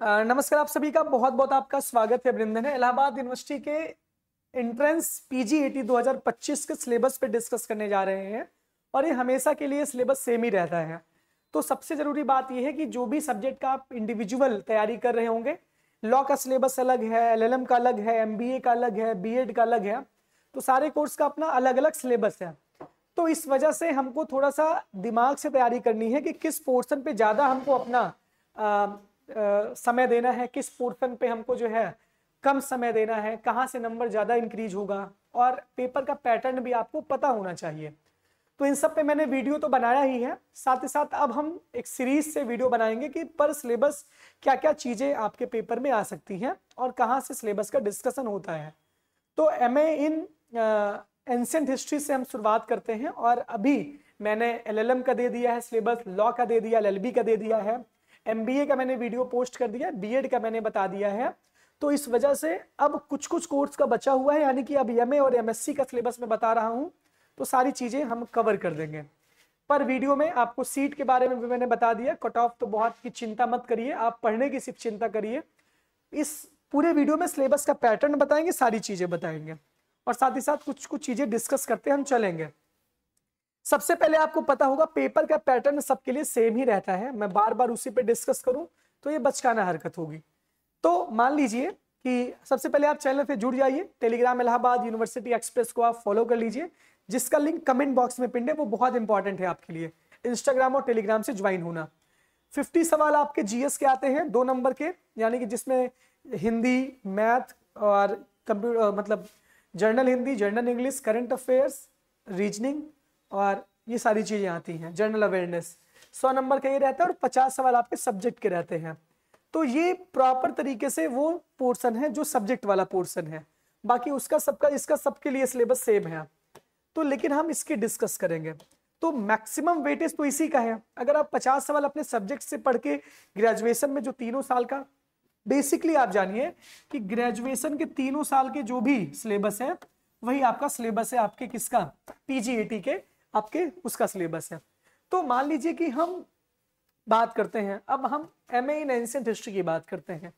नमस्कार, आप सभी का बहुत बहुत आपका स्वागत है। वृंदन है इलाहाबाद यूनिवर्सिटी के एंट्रेंस पीजीएटी 2025 के सिलेबस पे डिस्कस करने जा रहे हैं और ये हमेशा के लिए सिलेबस सेम ही रहता है। तो सबसे जरूरी बात यह है कि जो भी सब्जेक्ट का आप इंडिविजुअल तैयारी कर रहे होंगे, लॉ का सिलेबस अलग है, एलएलएम का अलग है, एमबीए का अलग है, बीएड का अलग है, तो सारे कोर्स का अपना अलग अलग सिलेबस है। तो इस वजह से हमको थोड़ा सा दिमाग से तैयारी करनी है कि किस पोर्शन पे ज्यादा हमको अपना समय देना है, किस पोर्शन पे हमको जो है कम समय देना है, कहाँ से नंबर ज्यादा इंक्रीज होगा, और पेपर का पैटर्न भी आपको पता होना चाहिए। तो इन सब पे मैंने वीडियो तो बनाया ही है, साथ ही साथ अब हम एक सीरीज से वीडियो बनाएंगे कि पर सिलेबस क्या क्या चीजें आपके पेपर में आ सकती हैं और कहाँ से सिलेबस का डिस्कशन होता है। तो एमए इन एंशिएंट हिस्ट्री से हम शुरुआत करते हैं और अभी मैंने एलएलएम का दे दिया है सिलेबस, लॉ का दे दिया, एलएलबी का दे दिया है, एमबीए का मैंने वीडियो पोस्ट कर दिया, बीएड का मैंने बता दिया है। तो इस वजह से अब कुछ कुछ कोर्स का बचा हुआ है, यानी कि अब एमए और एमएससी का सिलेबस में बता रहा हूं, तो सारी चीजें हम कवर कर देंगे। पर वीडियो में आपको सीट के बारे में भी मैंने बता दिया, कट ऑफ तो बहुत की चिंता मत करिए, आप पढ़ने की सिर्फ चिंता करिए। इस पूरे वीडियो में सिलेबस का पैटर्न बताएंगे, सारी चीजें बताएंगे और साथ ही साथ कुछ कुछ चीजें डिस्कस करते हम चलेंगे। सबसे पहले आपको पता होगा पेपर का पैटर्न सबके लिए सेम ही रहता है, मैं बार बार उसी पे डिस्कस करूं तो ये बचकाना हरकत होगी। तो मान लीजिए कि सबसे पहले आप चैनल पे जुड़ जाइए, टेलीग्राम इलाहाबाद यूनिवर्सिटी एक्सप्रेस को आप फॉलो कर लीजिए, जिसका लिंक कमेंट बॉक्स में पिन है, वो बहुत इंपॉर्टेंट है आपके लिए। इंस्टाग्राम और टेलीग्राम से ज्वाइन होना। 50 सवाल आपके जीएस के आते हैं 2 नंबर के, यानी कि जिसमें हिंदी, मैथ और कंप्यूटर मतलब journal Hindi, journal English, current affairs, reasoning और ये सारी चीजें आती हैं, जनरल अवेयरनेस। 100 नंबर का ये रहता है और 50 सवाल आपके सब्जेक्ट के रहते हैं। तो ये प्रॉपर तरीके से वो पोर्शन है जो सब्जेक्ट वाला पोर्शन है, बाकी उसका सबका इसका सबके लिए सिलेबस सेम है। तो लेकिन हम इसकी डिस्कस करेंगे, तो मैक्सिमम वेटेज तो इसी का है। अगर आप 50 सवाल अपने सब्जेक्ट से पढ़ के ग्रेजुएशन में जो 3 साल का, बेसिकली आप जानिए कि ग्रेजुएशन के 3 साल के जो भी सिलेबस है वही आपका सिलेबस है, आपके किसका, पीजीएटी के आपके उसका सिलेबस है। तो मान लीजिए कि हम बात करते हैं, अब हम एमए इन एंशिएंट हिस्ट्री की बात करते हैं।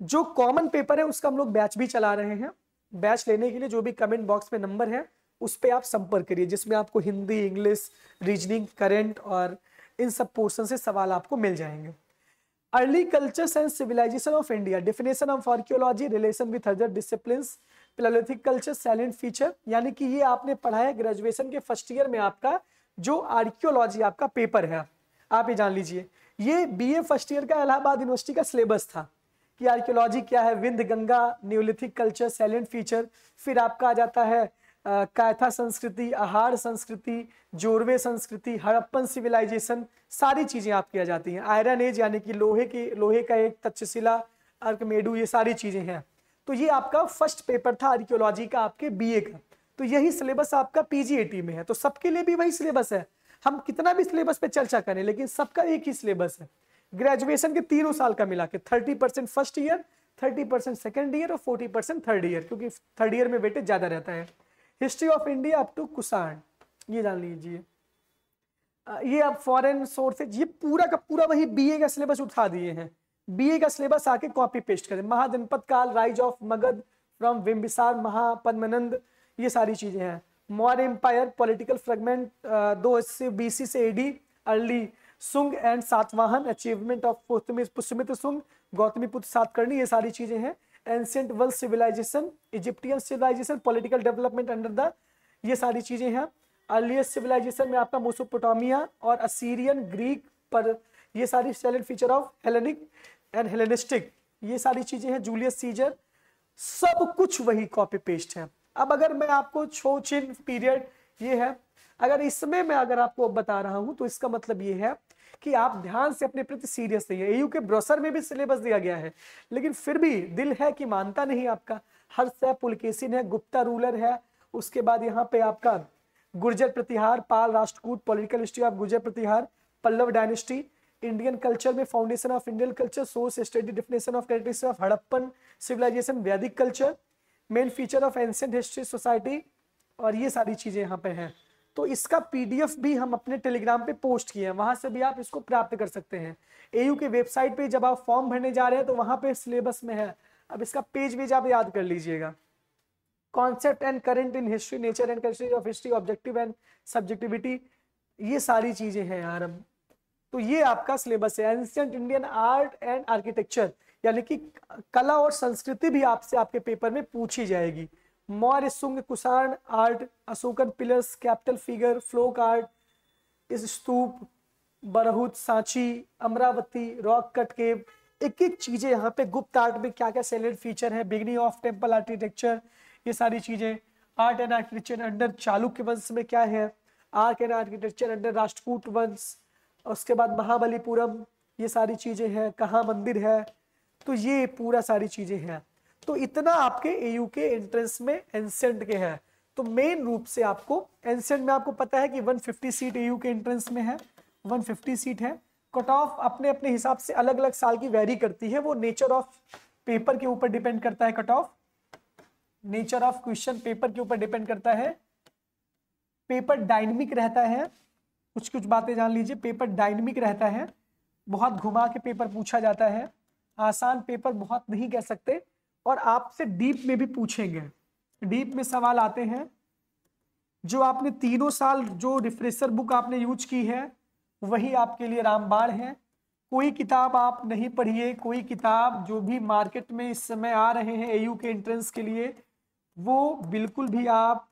जो कॉमन पेपर है उसका हम लोग बैच भी चला रहे हैं। बैच लेने के लिए जो भी कमेंट बॉक्स में नंबर है उस पर आप संपर्क करिए, जिसमें आपको हिंदी, इंग्लिश, रीजनिंग, करंट और इन सब पोर्शन से सवाल आपको मिल जाएंगे। Early cultures and civilisation of India, definition of archaeology, relation with other disciplines, palaeolithic culture, silent feature, यानी कि ये आपने पढ़ा है ग्रेजुएशन के फर्स्ट ईयर में। आपका जो आर्कियोलॉजी आपका पेपर है, आप ये जान लीजिए, ये बीए फर्स्ट ईयर का इलाहाबाद यूनिवर्सिटी का सिलेबस था कि आर्कियोलॉजी क्या है, Vindhya Ganga, Neolithic culture, silent feature. फिर आपका आ जाता है कायथा संस्कृति, आहार संस्कृति, जोरवे संस्कृति, हड़प्पन सिविलाइजेशन, सारी चीजें आपकी आ जाती हैं। आयरन एज यानी कि लोहे का एक तक्षशिला, अर्कमेडू, ये सारी चीजें हैं। तो ये आपका फर्स्ट पेपर था आर्कियोलॉजी का आपके बीए का। तो यही सिलेबस आपका पीजीएटी में है, तो सबके लिए भी वही सिलेबस है। हम कितना भी सिलेबस पे चर्चा करें लेकिन सबका एक ही सिलेबस है। ग्रेजुएशन के 3 साल का मिला के 30% फर्स्ट ईयर, 30% सेकेंड ईयर और 40% थर्ड ईयर, क्योंकि थर्ड ईयर में वेटेज ज्यादा रहता है। History of India up to Kushan, ये जान लीजिए। ये अब फॉरेन सोर्सेज, ये पूरा का पूरा वही बीए का सिलेबस उठा दिए हैं। बीए का सिलेबस आके कॉपी पेस्ट करें। महाजनपद काल, rise of Magadha from Bimbisara, Mahapadmananda, ये सारी चीजें हैं। Maurya empire, political fragment 280 BC से AD, early Sunga and Satavahana, achievement of Pushyamitra Sunga, Gautamiputra Satakarni, ये सारी चीजें हैं। Ancient world civilisation, Egyptian civilisation, political development under the, ये सारी चीजें हैं। अर्लीस्ट सिविलाइजेशन में आपका मेसोपोटामिया और असीरियन, ग्रीक पर, ये सारी silent feature of Hellenic and Hellenistic, ये सारी चीजें हैं। जूलियस सीजर, सब कुछ वही कॉपी पेस्ट है। अब अगर मैं आपको छोचिन पीरियड ये है, अगर इसमें मैं अगर आपको बता रहा हूं तो इसका मतलब ये है कि आप ध्यान से अपने प्रति सीरियस नहीं है। एयू के ब्रोशर में भी सिलेबस दिया गया है, लेकिन फिर भी दिल है कि मानता नहीं आपका। हर्ष पुलकेशिन है, गुप्ता रूलर है, उसके बाद यहाँ पे आपका Gurjara Pratihara, Pala Rashtrakuta, political history of Gurjara Pratihara, Pallava dynasty, Indian culture में foundation of Indian culture, source study, definition of characteristics of Harappan civilization, Vedic culture, main feature of ancient history society, और ये सारी चीजें यहाँ पे हैं। तो इसका पीडीएफ भी हम अपने टेलीग्राम पे पोस्ट किए हैं, वहां से भी आप इसको प्राप्त कर सकते हैं। एयू के वेबसाइट पे जब आप फॉर्म भरने जा रहे हैं तो वहां पे सिलेबस में है, अब इसका पेज आप याद कर लीजिएगा। Concept and current in history, nature and culture of history, objective and subjectivity, ये सारी चीजें हैं यार। अब तो ये आपका सिलेबस है। Ancient Indian art and architecture, यानी कि कला और संस्कृति भी आपसे आपके पेपर में पूछी जाएगी। Maurya, Shunga, Kushan art, Ashokan pillars, capital figure, folk art, इस stupa, Bharhut, Sanchi, Amaravati, rock cut cave, एक एक चीजें यहाँ पे गुप्त आर्ट में क्या क्या सैलिड फीचर है, बिगिनिंग ऑफ टेम्पल आर्किटेक्चर, ये सारी चीजें। Art and architecture under Chalukya वंश में क्या है, art and architecture under Rashtrakuta वंश, उसके बाद महाबलीपुरम, ये सारी चीजें हैं, कहाँ मंदिर है, तो ये पूरा सारी चीजें हैं। तो इतना आपके एयू के एंट्रेंस में एंशिएंट के हैं। तो मेन रूप से आपको एंशिएंट में आपको पता है कि 150 सीट एयू के एंट्रेंस में है, 150 सीट है। कट ऑफ अपने अपने हिसाब से अलग अलग साल की वेरी करती है, वो नेचर ऑफ पेपर के ऊपर डिपेंड करता है। Cut off nature of question paper के ऊपर डिपेंड करता है। पेपर डायनेमिक रहता है, कुछ कुछ बातें जान लीजिए। पेपर डायनेमिक रहता है, बहुत घुमा के पेपर पूछा जाता है। आसान पेपर बहुत नहीं कह सकते, और आपसे डीप में भी पूछेंगे। डीप में सवाल आते हैं। जो आपने तीनों साल जो रिफ्रेशर बुक आपने यूज की है वही आपके लिए रामबाण है। कोई किताब आप नहीं पढ़िए, कोई किताब जो भी मार्केट में इस समय आ रहे हैं एयू के एंट्रेंस के लिए, वो बिल्कुल भी आप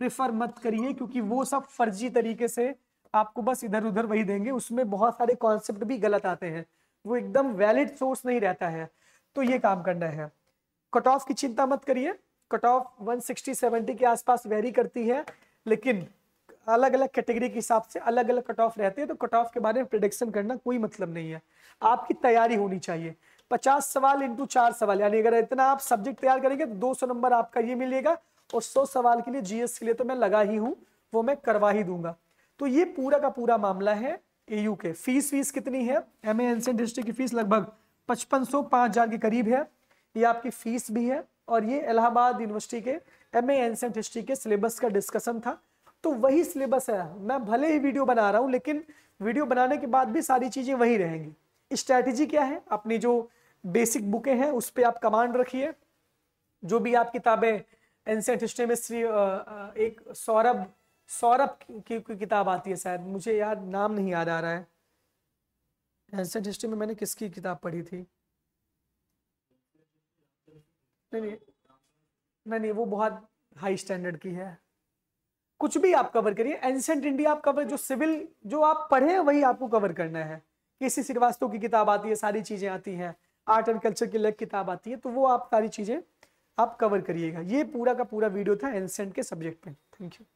प्रेफर मत करिए, क्योंकि वो सब फर्जी तरीके से आपको बस इधर उधर वही देंगे। उसमें बहुत सारे कॉन्सेप्ट भी गलत आते हैं, वो एकदम वैलिड सोर्स नहीं रहता है। तो ये काम करना है। कट ऑफ की चिंता मत करिए, कट ऑफ 160-70 के आसपास वेरी करती है, लेकिन अलग अलग कैटेगरी के हिसाब से अलग अलग कट ऑफ रहते हैं। तो कट ऑफ के बारे में प्रेडिक्शन करना कोई मतलब नहीं है, आपकी तैयारी होनी चाहिए। 50 सवाल इंटू 4 सवाल, यानी अगर इतना आप सब्जेक्ट तैयार करेंगे तो 200 नंबर आपका ये मिलेगा। और 100 सवाल के लिए जीएस के लिए तो मैं लगा ही हूँ, वो मैं करवा ही दूंगा। तो ये पूरा का पूरा मामला है एयू के। फीस कितनी है? एमए एंशिएंट हिस्ट्री की फीस लगभग 5500-5000 के करीब है, ये आपकी फीस भी है। और ये इलाहाबाद यूनिवर्सिटी के एमए एंशिएंट हिस्ट्री के सिलेबस का डिस्कशन था। तो वही सिलेबस है, मैं भले ही वीडियो बना रहा हूँ, लेकिन वीडियो बनाने के बाद भी सारी चीजें वही रहेंगी। स्ट्रैटेजी क्या है? अपनी जो बेसिक बुकें हैं उस पर आप कमांड रखिए। जो भी आप किताबें एंशिएंट हिस्ट्री में एक सौरभ की किताब आती है, शायद मुझे याद नाम नहीं याद आ रहा है। एंशिएंट हिस्ट्री में मैंने किसकी किताब पढ़ी थी? नहीं, वो बहुत हाई स्टैंडर्ड की है। कुछ भी आप कवर करिए, एंशिएंट इंडिया आप कवर, जो सिविल जो आप पढ़े हैं वही आपको कवर करना है। केसी श्रीवास्तव की किताब आती है, सारी चीजें आती हैं, आर्ट एंड कल्चर की अलग किताब आती है, तो वो आप सारी चीजें आप कवर करिएगा। ये पूरा का पूरा वीडियो था एंशिएंट के सब्जेक्ट पे। Thank you.